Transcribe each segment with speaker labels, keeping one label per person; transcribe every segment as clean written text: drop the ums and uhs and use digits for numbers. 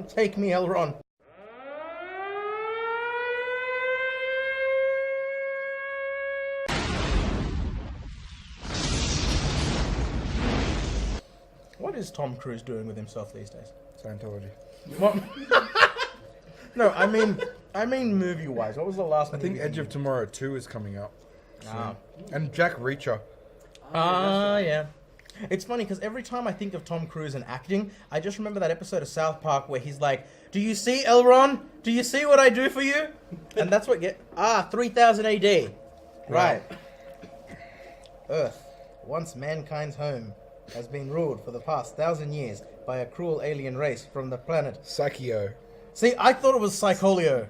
Speaker 1: Take me, Elron. What is Tom Cruise doing with himself these days?
Speaker 2: Scientology.
Speaker 1: What? No, I mean movie-wise. What was the last
Speaker 2: I
Speaker 1: movie?
Speaker 2: think Edge of Tomorrow 2 is coming out.
Speaker 1: Ah.
Speaker 2: And Jack Reacher.
Speaker 1: Yeah. It's funny because every time I think of Tom Cruise and acting, I just remember that episode of South Park where he's like, "Do you see, Elron? Do you see what I do for you?" And that's what 3000 AD. Right. Earth, once mankind's home, has been ruled for the past 1,000 years by a cruel alien race from the planet.
Speaker 2: Psycho.
Speaker 1: See, I thought it was Psycholio.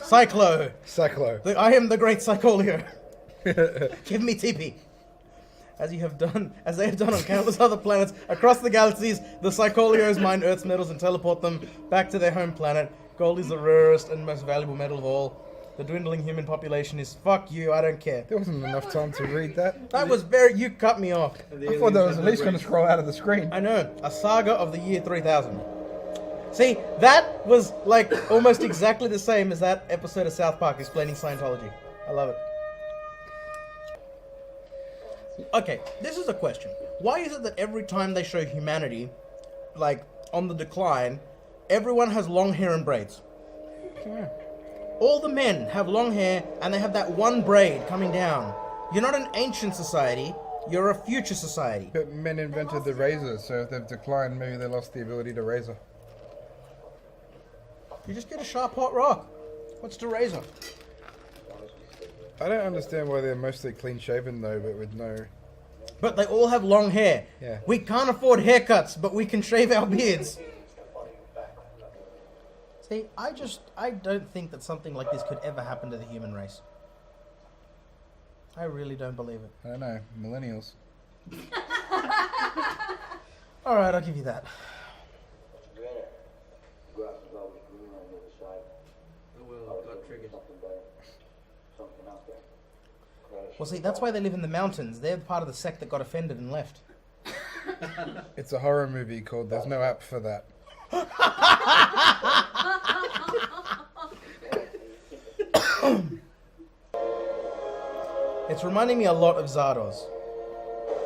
Speaker 1: Cyclo.
Speaker 2: Cyclo.
Speaker 1: I am the great Psycholio. Give me TP. As they have done on countless other planets across the galaxies, the Psycholios mine Earth's metals and teleport them back to their home planet. Gold is the rarest and most valuable metal of all. The dwindling human population is fuck you, I don't care.
Speaker 2: There wasn't enough time to read that.
Speaker 1: That was you cut me off.
Speaker 2: I thought that was at least going to scroll out of the screen.
Speaker 1: I know, a saga of the year 3000. See, that was like almost exactly the same as that episode of South Park explaining Scientology. I love it. Okay, this is a question. Why is it that every time they show humanity, like, on the decline, everyone has long hair and braids?
Speaker 2: Yeah.
Speaker 1: All the men have long hair, and they have that one braid coming down. You're not an ancient society, you're a future society.
Speaker 2: But men invented the razor, so if they've declined, maybe they lost the ability to razor.
Speaker 1: You just get a sharp hot rock. What's the razor?
Speaker 2: I don't understand why they're mostly clean shaven though, but with no...
Speaker 1: But they all have long hair.
Speaker 2: Yeah.
Speaker 1: We can't afford haircuts, but we can shave our beards. See, I don't think that something like this could ever happen to the human race. I really don't believe it.
Speaker 2: I don't know, millennials.
Speaker 1: Alright, I'll give you that. Well, see, that's why they live in the mountains. They're part of the sect that got offended and left.
Speaker 2: It's a horror movie called There's No App for That.
Speaker 1: It's reminding me a lot of Zardoz.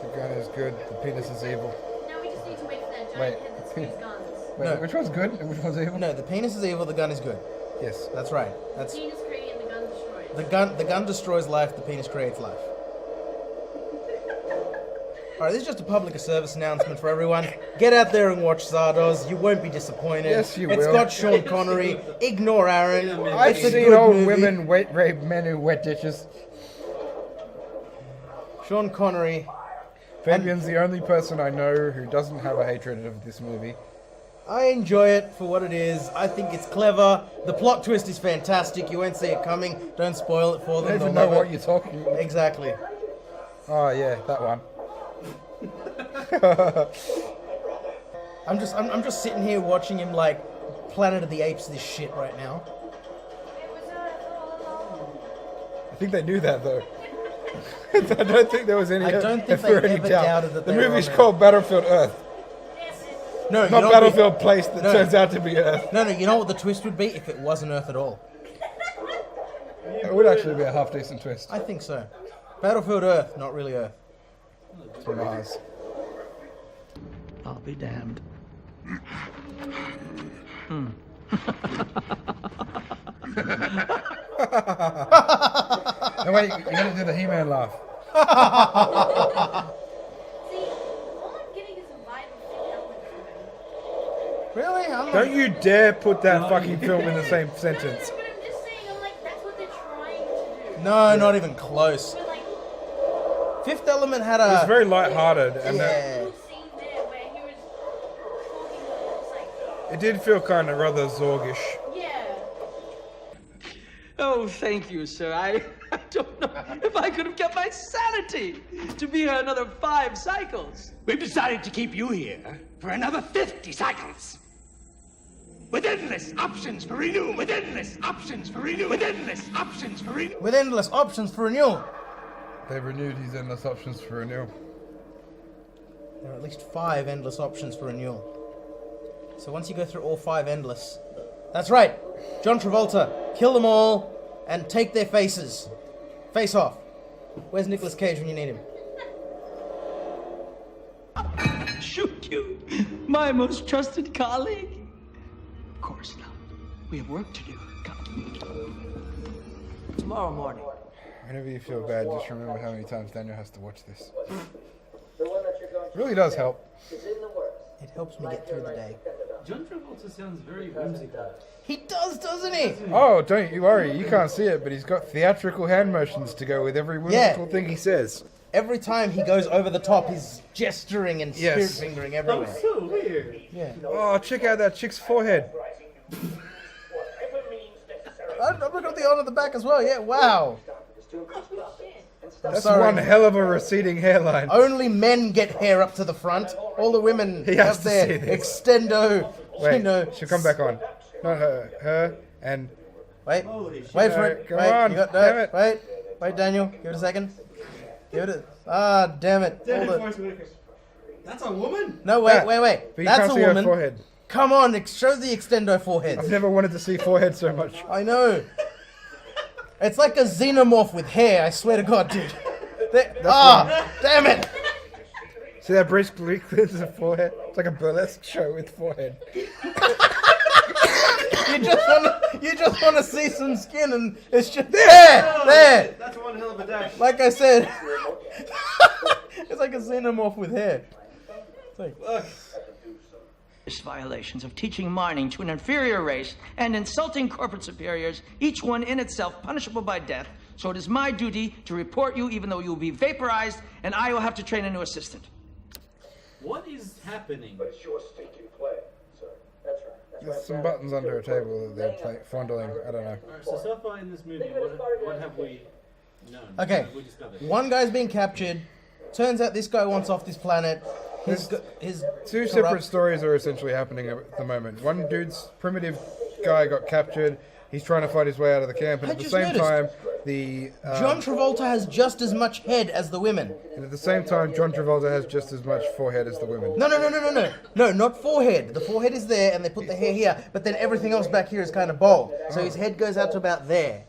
Speaker 2: The gun is good, the penis is evil.
Speaker 3: Now we just need to wait for that
Speaker 2: Wait.
Speaker 3: giant head that spews guns.
Speaker 2: Wait,
Speaker 1: No.
Speaker 2: which one's good and which one's evil?
Speaker 1: No, the penis is evil, the gun is good.
Speaker 2: Yes.
Speaker 1: That's right. That's
Speaker 3: Penis created and the gun destroyed.
Speaker 1: the gun destroys life, the penis creates life. Alright, this is just a public service announcement for everyone. Get out there and watch Zardoz. You won't be disappointed.
Speaker 2: Yes, you
Speaker 1: It's
Speaker 2: will.
Speaker 1: got Sean Connery. Ignore Aaron.
Speaker 2: I've
Speaker 1: It's a
Speaker 2: seen
Speaker 1: good
Speaker 2: old
Speaker 1: movie.
Speaker 2: women rape men who wet dishes.
Speaker 1: Sean Connery.
Speaker 2: Fabian's the only person I know who doesn't have a hatred of this movie.
Speaker 1: I enjoy it for what it is. I think it's clever. The plot twist is fantastic. You won't see it coming. Don't spoil it for
Speaker 2: I
Speaker 1: them.
Speaker 2: don't even
Speaker 1: They'll
Speaker 2: know
Speaker 1: love
Speaker 2: what
Speaker 1: it.
Speaker 2: you're talking about.
Speaker 1: Exactly.
Speaker 2: Oh yeah, that one.
Speaker 1: I'm just sitting here watching him like Planet of the Apes this shit right now.
Speaker 2: I think they knew that though. I don't think there was any.
Speaker 1: I don't think
Speaker 2: ever
Speaker 1: they
Speaker 2: any
Speaker 1: ever
Speaker 2: doubt.
Speaker 1: doubted that
Speaker 2: the
Speaker 1: they were
Speaker 2: movie's
Speaker 1: on
Speaker 2: called Battlefield Earth,
Speaker 1: No, you
Speaker 2: not
Speaker 1: know
Speaker 2: Battlefield Place that
Speaker 1: No.
Speaker 2: turns out to be Earth.
Speaker 1: No, you know what the twist would be if it wasn't Earth at all?
Speaker 2: It would actually be a half decent twist.
Speaker 1: I think so. Battlefield Earth, not really Earth.
Speaker 2: It's Mars.
Speaker 4: I'll be damned.
Speaker 2: No wait, you gotta do the He-Man laugh.
Speaker 3: See, all I'm getting is a vibe of Fifth Element from him.
Speaker 1: Really? I'm not...
Speaker 2: Don't you dare put that fucking film in the same sentence.
Speaker 3: But I'm just saying, I'm like, that's what they're trying to do.
Speaker 1: No, not even close.
Speaker 3: But like,
Speaker 1: Fifth Element had
Speaker 2: It was
Speaker 1: a...
Speaker 2: very light-hearted, and
Speaker 1: Yeah.
Speaker 3: the scene there where he was talking to it's like,
Speaker 2: it did feel kind of rather Zorgish.
Speaker 3: yeah.
Speaker 4: Oh, thank you, sir. I don't know if I could have kept my sanity to be here another 5 cycles.
Speaker 5: We've decided to keep you here for another 50 cycles. With endless options for renewal. With endless options for renewal. With endless options for renewal.
Speaker 1: With endless options for renewal.
Speaker 2: They renewed his endless options for renewal.
Speaker 1: There are at least 5 endless options for renewal. So once you go through all 5 endless... That's right! John Travolta, kill them all and take their faces. Face off. Where's Nicolas Cage when you need him?
Speaker 4: Shoot you, my most trusted colleague? Of course not. We have work to do. Come. Tomorrow morning.
Speaker 2: Whenever you feel bad, just remember how many times Daniel has to watch this. It really does help.
Speaker 1: It helps me get through the day.
Speaker 6: John Travolta sounds very whimsical.
Speaker 1: He does, doesn't he?
Speaker 2: Oh, don't you worry. You can't see it, but he's got theatrical hand motions to go with every whimsical thing he says.
Speaker 1: Every time he goes over the top, he's gesturing and spirit
Speaker 2: Yes.
Speaker 1: fingering
Speaker 6: Oh,
Speaker 1: everywhere.
Speaker 6: so weird.
Speaker 1: Yeah.
Speaker 2: Oh, check out that chick's forehead.
Speaker 1: I've got the on at the back as well. Yeah, wow. I'm
Speaker 2: That's
Speaker 1: sorry.
Speaker 2: one hell of a receding hairline.
Speaker 1: Only men get hair up to the front. All the women
Speaker 2: He has
Speaker 1: have
Speaker 2: to
Speaker 1: their
Speaker 2: see this.
Speaker 1: extendo.
Speaker 2: Wait,
Speaker 1: you know.
Speaker 2: she'll come back on. Not her. Her and...
Speaker 1: Wait,
Speaker 6: Holy shit.
Speaker 1: wait for
Speaker 2: No,
Speaker 1: it.
Speaker 2: come
Speaker 1: Wait,
Speaker 2: on,
Speaker 1: you got
Speaker 2: damn it.
Speaker 1: Wait, Daniel. Give it a second. Give it a. Ah, damn it. Hold it.
Speaker 6: That's a woman?
Speaker 1: No,
Speaker 2: That.
Speaker 1: wait.
Speaker 2: But you
Speaker 1: That's
Speaker 2: can't
Speaker 1: a
Speaker 2: see her
Speaker 1: woman.
Speaker 2: forehead.
Speaker 1: Come on, show the extendo foreheads.
Speaker 2: I've never wanted to see forehead so much.
Speaker 1: I know. It's like a xenomorph with hair. I swear to God, dude. Damn it!
Speaker 2: See that bridge clears of forehead? It's like a burlesque show with forehead.
Speaker 1: You just want to see some skin, and it's just there.
Speaker 6: That's one hell of a dash.
Speaker 1: Like I said, it's like a xenomorph with hair. It's like,
Speaker 6: Look.
Speaker 4: Violations of teaching mining to an inferior race and insulting corporate superiors, each one in itself punishable by death. So it is my duty to report you, even though you will be vaporized, and I will have to train a new assistant.
Speaker 6: What is happening?
Speaker 2: There's some buttons under a table that they're fondling. I don't know.
Speaker 6: Alright, so far in this movie, what have we known?
Speaker 1: okay,
Speaker 6: What have we discovered?
Speaker 1: one guy's being captured. Turns out this guy wants off this planet. His
Speaker 2: Two
Speaker 1: corrupt-
Speaker 2: separate stories are essentially happening at the moment. One dude's primitive guy got captured. He's trying to fight his way out of the camp, and
Speaker 1: I
Speaker 2: at the
Speaker 1: just
Speaker 2: same
Speaker 1: noticed.
Speaker 2: time, the
Speaker 1: John Travolta has just as much head as the women.
Speaker 2: and at the same time, John Travolta has just as much forehead as the women.
Speaker 1: No, not forehead. The forehead is there, and they put the hair here, but then everything else back here is kind of bald. So his head goes out to about there.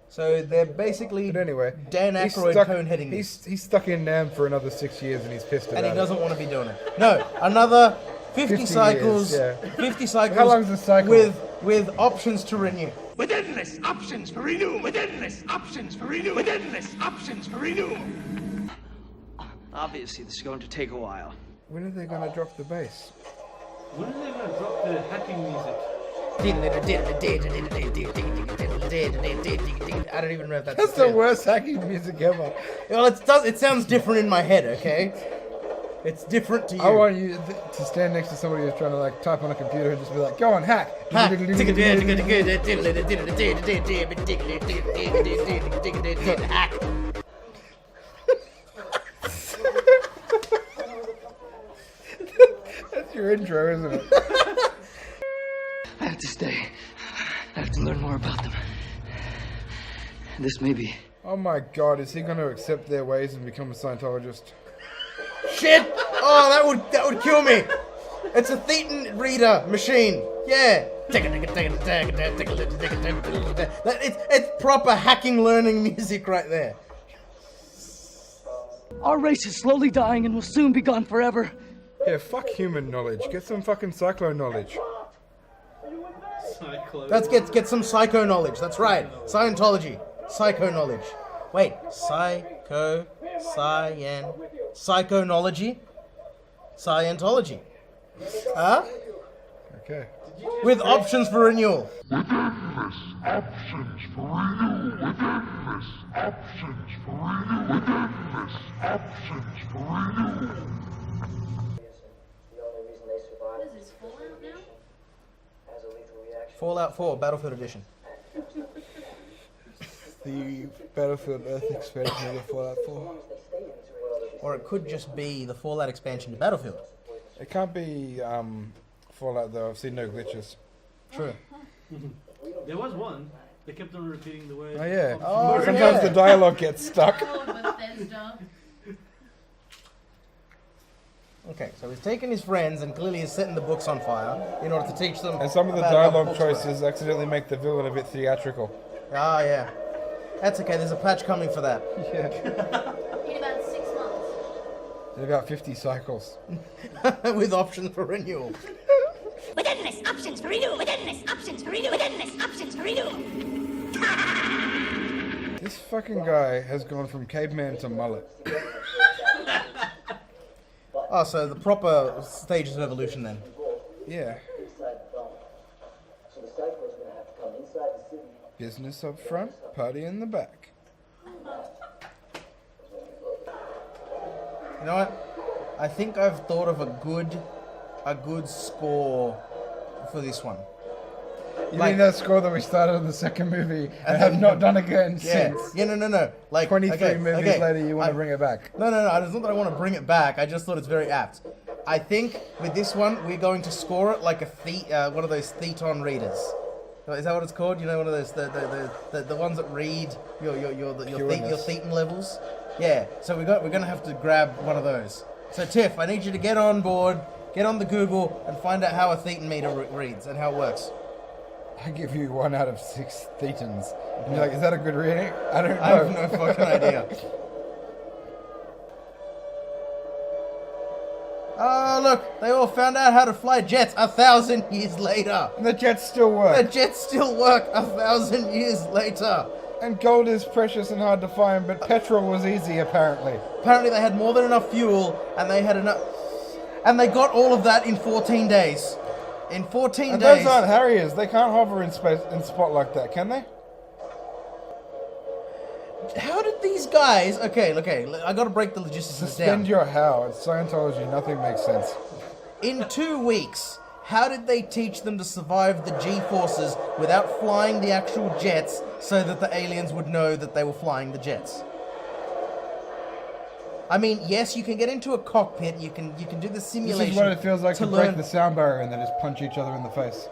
Speaker 1: So they're basically
Speaker 2: But anyway,
Speaker 1: Dan
Speaker 2: he's
Speaker 1: Aykroyd
Speaker 2: stuck-
Speaker 1: cone-heading this.
Speaker 2: He's stuck in Nam for another 6 years, and he's pissed about
Speaker 1: And he
Speaker 2: it.
Speaker 1: doesn't want to be doing it. No, another 50
Speaker 2: 50
Speaker 1: cycles.
Speaker 2: years,
Speaker 1: 50 cycles.
Speaker 2: How long's the cycle?
Speaker 1: With options to renew.
Speaker 5: With endless options for renew. With endless options for renew. With endless options for renew.
Speaker 4: Obviously, this is going to take a while.
Speaker 2: When are they going to drop the bass?
Speaker 6: When are they going to drop the hacking music?
Speaker 1: I don't even know if that's
Speaker 2: That's the worst hacking music ever.
Speaker 1: Well, it sounds different in my head, okay? It's different to you.
Speaker 2: I want you to stand next to somebody who's trying to like type on a computer and just be like, "Go on, hack."
Speaker 1: Hack. Hack.
Speaker 2: That's your intro, isn't it?
Speaker 4: I have to stay. I have to learn more about them. This may be.
Speaker 2: Oh my God, is he going to accept their ways and become a Scientologist?
Speaker 1: Shit! Oh, that would kill me. It's a Thetan reader machine. Yeah. It's proper hacking learning music right there.
Speaker 7: Our race is slowly dying and will soon be gone forever.
Speaker 2: Yeah, fuck human knowledge. Get some fucking cyclone knowledge.
Speaker 6: Cyclone.
Speaker 1: Let's get some psycho knowledge. That's right. Scientology. Psycho knowledge. Wait. Psychonology? Scientology. Huh?
Speaker 2: Okay.
Speaker 1: With options for renewal.
Speaker 3: What is this, Fallout now?
Speaker 1: Fallout 4, Battlefield Edition.
Speaker 2: The Battlefield Earth expansion of Fallout 4.
Speaker 1: Or it could just be the Fallout expansion to Battlefield.
Speaker 2: It can't be Fallout though. I've seen no glitches.
Speaker 1: True.
Speaker 6: There was one. They kept on repeating the word.
Speaker 2: Oh yeah.
Speaker 1: Oh,
Speaker 2: Sometimes
Speaker 1: yeah.
Speaker 2: the dialogue gets stuck.
Speaker 3: Oh, Bethesda.
Speaker 1: Okay, so he's taken his friends and clearly he's setting the books on fire in order to teach them.
Speaker 2: And some of the
Speaker 1: about how
Speaker 2: dialogue
Speaker 1: books work.
Speaker 2: choices accidentally make the villain a bit theatrical.
Speaker 1: Ah, yeah. That's okay. There's a patch coming for that.
Speaker 2: Yeah.
Speaker 3: In about 6 months.
Speaker 2: In about 50 cycles.
Speaker 1: With options for renewal.
Speaker 8: Within this, options for renewal. Within this, options for renewal. Within this, options for renewal.
Speaker 2: This fucking guy has gone from caveman to mullet.
Speaker 1: Oh, so the proper stages of evolution then.
Speaker 2: Yeah. Business up front, party in the back.
Speaker 1: You know what? I think I've thought of a good score for this one.
Speaker 2: You
Speaker 1: Like-
Speaker 2: mean that score that we started on the second movie and have not done again
Speaker 1: Yeah.
Speaker 2: since?
Speaker 1: Yeah, no. Like
Speaker 2: 23 movies later, you want to bring it back.
Speaker 1: No. It's not that I want to bring it back. I just thought it's very apt. I think with this one, we're going to score it like one of those Theton readers. Is that what it's called? You know, one of those the ones that read your
Speaker 2: QNS.
Speaker 1: Thetan levels. Yeah. So we're gonna have to grab one of those. So Tiff, I need you to get on board, get on the Google, and find out how a Thetan meter reads and how it works.
Speaker 2: I give you 1 out of 6 thetans. And you're like, is that a good reading? I don't know.
Speaker 1: I have no fucking idea. Oh, look, they all found out how to fly jets 1,000 years later.
Speaker 2: And the jets still
Speaker 1: The
Speaker 2: work.
Speaker 1: jets still work 1,000 years later.
Speaker 2: And gold is precious and hard to find, but petrol was easy apparently.
Speaker 1: Apparently they had more than enough fuel, and they had enough... And they got all of that in 14 days. In 14
Speaker 2: And
Speaker 1: days...
Speaker 2: those aren't Harriers. They can't hover in space in spot like that, can they?
Speaker 1: How did these guys... Okay, I gotta break the logistics of this down.
Speaker 2: Suspend your how. It's Scientology. Nothing makes sense.
Speaker 1: In 2 weeks, how did they teach them to survive the G-forces without flying the actual jets so that the aliens would know that they were flying the jets? I mean, yes, you can get into a cockpit, you can do the simulation.
Speaker 2: This is what it feels like to break
Speaker 1: learn.
Speaker 2: the sound barrier and then just punch each other in the face.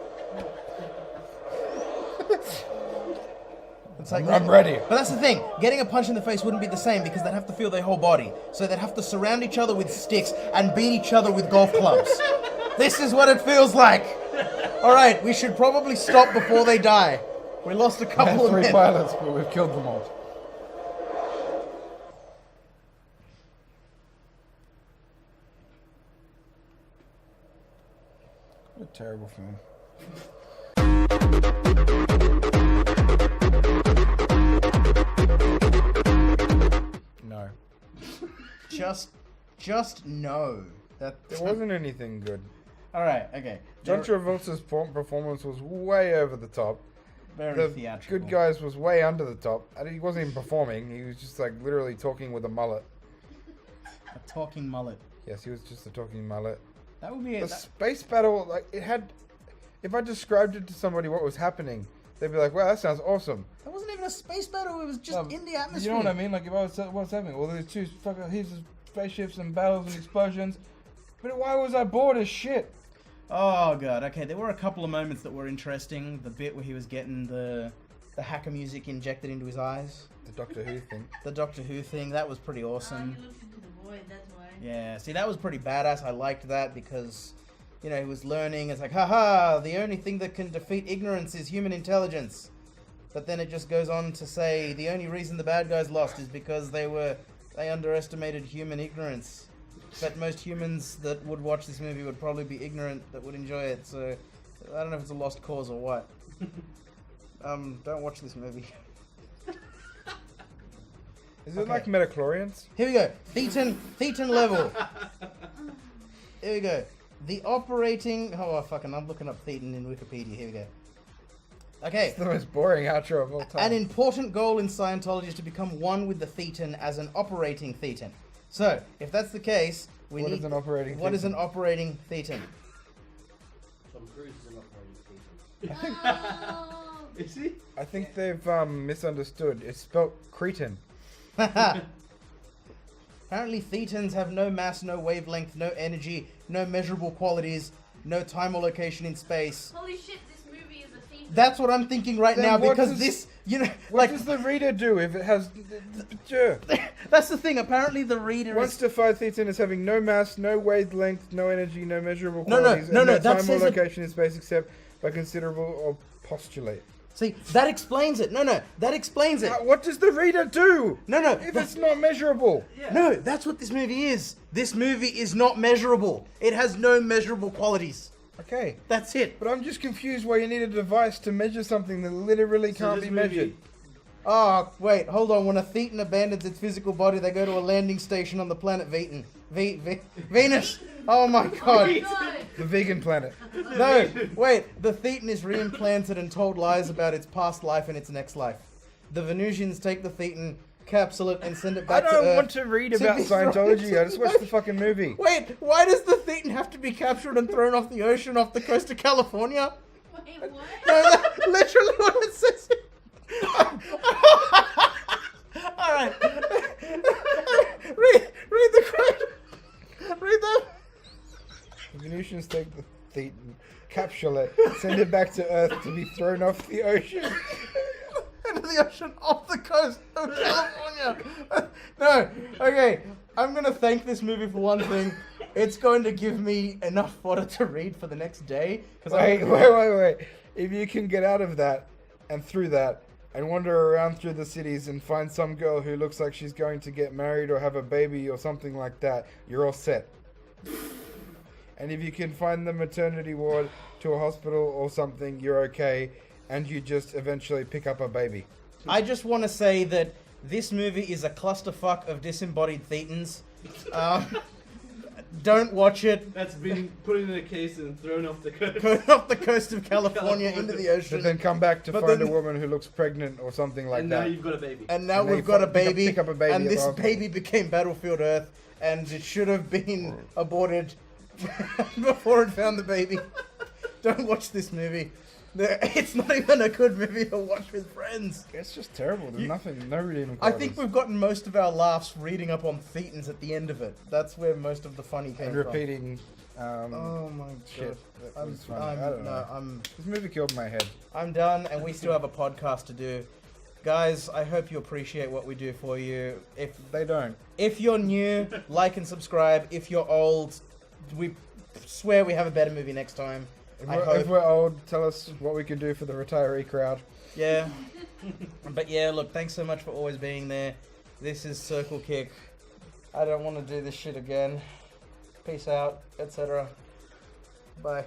Speaker 1: It's like,
Speaker 2: I'm ready.
Speaker 1: But that's the thing. Getting a punch in the face wouldn't be the same because they'd have to feel their whole body. So they'd have to surround each other with sticks and beat each other with golf clubs. This is what it feels like. All right, we should probably stop before they die. We lost a
Speaker 2: We
Speaker 1: couple
Speaker 2: had
Speaker 1: of
Speaker 2: 3
Speaker 1: men.
Speaker 2: pilots, but we've killed them all. What a terrible film. No.
Speaker 1: Just no. That
Speaker 2: It wasn't anything good.
Speaker 1: All right. Okay.
Speaker 2: John Travolta's performance was way over the top.
Speaker 1: Very
Speaker 2: The
Speaker 1: theatrical.
Speaker 2: good guys was way under the top. And he wasn't even performing. He was just like literally talking with a mullet.
Speaker 1: A talking mullet.
Speaker 2: Yes, he was just a talking mullet.
Speaker 1: That would be
Speaker 2: The
Speaker 1: it.
Speaker 2: space battle, like it had. If I described it to somebody what was happening, they'd be like, "Wow, that sounds awesome."
Speaker 1: That wasn't even a space battle. It was just in the atmosphere.
Speaker 2: You know what I mean? Like if I was, what's happening? Well, there's 2 fucking here's spaceships and battles and explosions. But why was I bored as shit?
Speaker 1: Oh god. Okay, there were a couple of moments that were interesting. The bit where he was getting the hacker music injected into his eyes.
Speaker 2: The Doctor Who thing.
Speaker 1: The Doctor Who thing. That was pretty awesome.
Speaker 3: He looked into the void, that's why.
Speaker 1: Yeah. See, that was pretty badass. I liked that because, you know, he was learning. It's like, haha, the only thing that can defeat ignorance is human intelligence. But then it just goes on to say the only reason the bad guys lost is because they underestimated human ignorance. But most humans that would watch this movie would probably be ignorant that would enjoy it. So I don't know if it's a lost cause or what. Don't watch this movie.
Speaker 2: Is it
Speaker 1: Okay.
Speaker 2: like Metachlorians?
Speaker 1: Here we go. Thetan level. Here we go. The operating... Oh, fucking, I'm looking up Thetan in Wikipedia. Here we go. Okay.
Speaker 2: It's the most boring outro of all time.
Speaker 1: An important goal in Scientology is to become one with the Thetan as an operating Thetan. So, if that's the case, we
Speaker 2: What
Speaker 1: need...
Speaker 2: is an operating
Speaker 1: What is
Speaker 2: Thetan?
Speaker 1: an operating Thetan?
Speaker 6: Tom Cruise is an operating theater.
Speaker 3: Oh,
Speaker 6: Is he?
Speaker 2: I think they've misunderstood. It's spelled Cretan.
Speaker 1: Apparently Thetans have no mass, no wavelength, no energy, no measurable qualities, no time or location in space.
Speaker 3: holy shit, this movie is a thief.
Speaker 1: That's what I'm thinking right
Speaker 2: Then
Speaker 1: now
Speaker 2: what
Speaker 1: because
Speaker 2: does-
Speaker 1: this You know,
Speaker 2: What
Speaker 1: like
Speaker 2: does the reader do if it has? Sure.
Speaker 1: that's the thing. Apparently, the reader
Speaker 2: Wants
Speaker 1: is.
Speaker 2: to fight Thetan as having no mass, no wavelength, no energy, no measurable
Speaker 1: No,
Speaker 2: qualities,
Speaker 1: no,
Speaker 2: and
Speaker 1: no,
Speaker 2: no
Speaker 1: that
Speaker 2: time or
Speaker 1: says it-
Speaker 2: location in space except by considerable or postulate.
Speaker 1: See, that explains it. No, that explains it.
Speaker 2: What does the reader do?
Speaker 1: No,
Speaker 2: If it's not measurable.
Speaker 1: no, that's what this movie is. This movie is not measurable. It has no measurable qualities.
Speaker 2: Okay.
Speaker 1: That's it.
Speaker 2: But I'm just confused why you need a device to measure something that literally
Speaker 6: So
Speaker 2: can't
Speaker 6: this
Speaker 2: be measured.
Speaker 1: Oh, wait, hold on. When a Thetan abandons its physical body, they go to a landing station on the planet Vetan. Venus. Oh my god.
Speaker 2: The vegan planet.
Speaker 1: No, wait. The Thetan is reimplanted and told lies about its past life and its next life. The Venusians take the Thetan, capsule it, and send it
Speaker 2: I
Speaker 1: back to
Speaker 2: don't
Speaker 1: Earth.
Speaker 2: want to read about
Speaker 1: be
Speaker 2: Scientology.
Speaker 1: thrown-
Speaker 2: I just watched the fucking movie.
Speaker 1: Wait, why does the Thetan have to be captured and thrown off the ocean off the coast of California?
Speaker 3: Wait, what?
Speaker 1: No, that's literally what it says. All right. read the quote. Read that.
Speaker 2: The Venusians take the Thetan, capsule it, send it back to Earth to be thrown off the ocean.
Speaker 1: Into the ocean off the coast of California. No, okay. I'm gonna thank this movie for one thing. It's going to give me enough fodder to read for the next day.
Speaker 2: Wait. If you can get out of that and through that and wander around through the cities and find some girl who looks like she's going to get married or have a baby or something like that, you're all set. And if you can find the maternity ward to a hospital or something, you're okay. And you just eventually pick up a baby.
Speaker 1: I just want to say that this movie is a clusterfuck of disembodied Thetans. Don't watch it.
Speaker 6: That's been put in a case and thrown off the coast.
Speaker 1: Go off the coast of California into the ocean.
Speaker 2: But then come back to
Speaker 1: But
Speaker 2: find
Speaker 1: then-
Speaker 2: a woman who looks pregnant or something like
Speaker 6: And now
Speaker 2: that.
Speaker 6: you've got a baby.
Speaker 1: And now
Speaker 2: And then
Speaker 1: we've
Speaker 2: you
Speaker 1: got a
Speaker 2: pick up-
Speaker 1: baby,
Speaker 2: pick up a baby
Speaker 1: and
Speaker 2: at the
Speaker 1: this
Speaker 2: hospital.
Speaker 1: baby became Battlefield Earth, and it should have been aborted before it found the baby. Don't watch this movie. It's not even a good movie to watch with friends.
Speaker 2: It's just terrible. There's nothing, no redeeming
Speaker 1: I
Speaker 2: qualities.
Speaker 1: think we've gotten most of our laughs reading up on Thetans at the end of it. That's where most of the funny came
Speaker 2: And
Speaker 1: from.
Speaker 2: repeating
Speaker 1: Oh my
Speaker 2: shit.
Speaker 1: god.
Speaker 2: That was funny. I don't know. This movie killed my head.
Speaker 1: I'm done, and we still have a podcast to do. Guys, I hope you appreciate what we do for you.
Speaker 2: They don't.
Speaker 1: If you're new, like and subscribe. If you're old, we swear we have a better movie next time.
Speaker 2: If we're old, tell us what we can do for the retiree crowd.
Speaker 1: Yeah. But yeah, look, thanks so much for always being there. This is Circle Kick. I don't want to do this shit again. Peace out, etc. Bye.